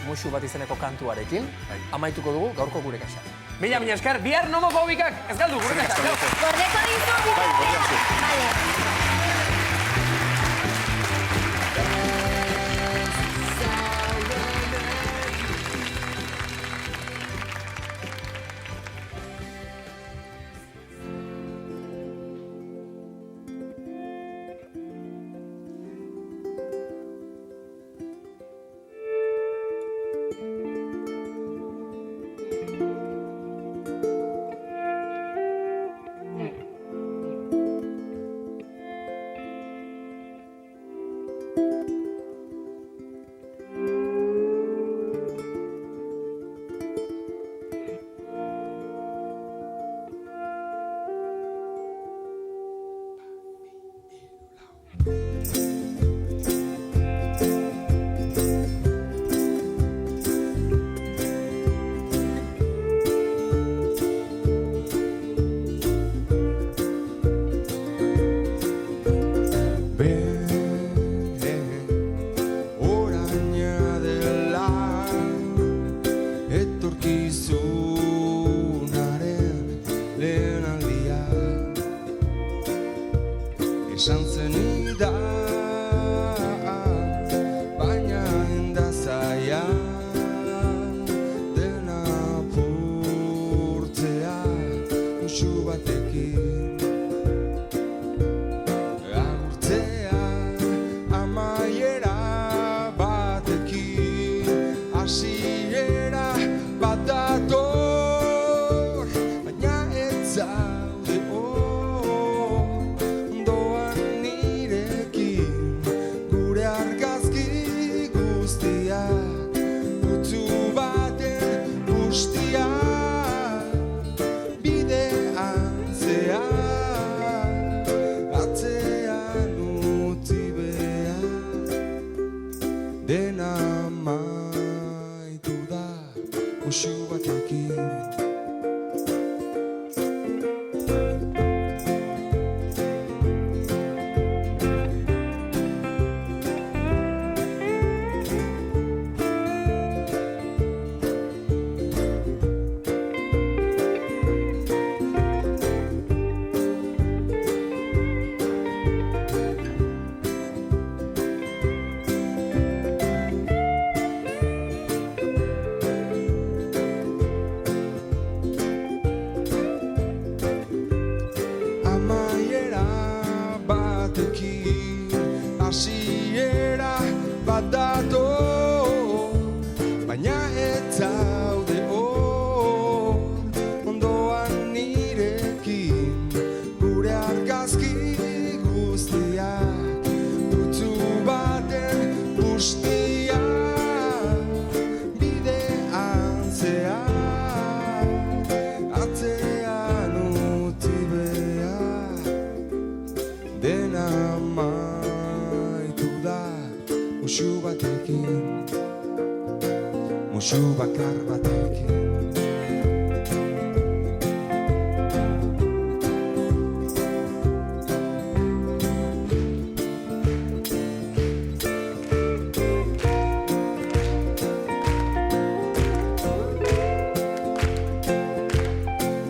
musu bat izeneko kantuarekin, amaituko dugu gaurko gure kasa. Mila esker, bihar nomofobikak, ez galdu, gure kasa. Gordeko dizu, esan zenida, baina endazaia dena apurtzea musu batekin. Agurtzea amaiera batekin, hasiera bat dator, baina ez zaude dena amaitu da musu batekin. Hasiera bat dator, baina ez zaude hor, ondoan nirekin, gure argazki guztiak, putzu baten bustia, bidean zehar, atzean utzi behar, dena musu batekin, musu bakar batekin.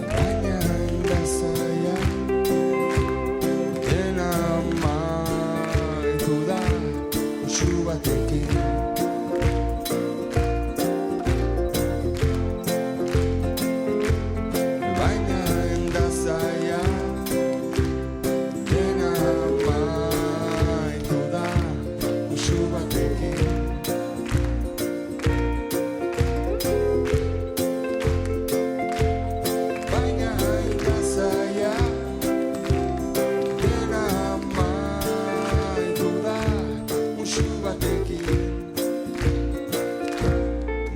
Baina endazaia dena amaitu da musu batekin. Baina endazaia dena amaitu da musu batekin. Baina endazaia dena amaitu da musu batekin,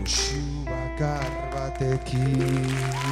musu bakar batekin.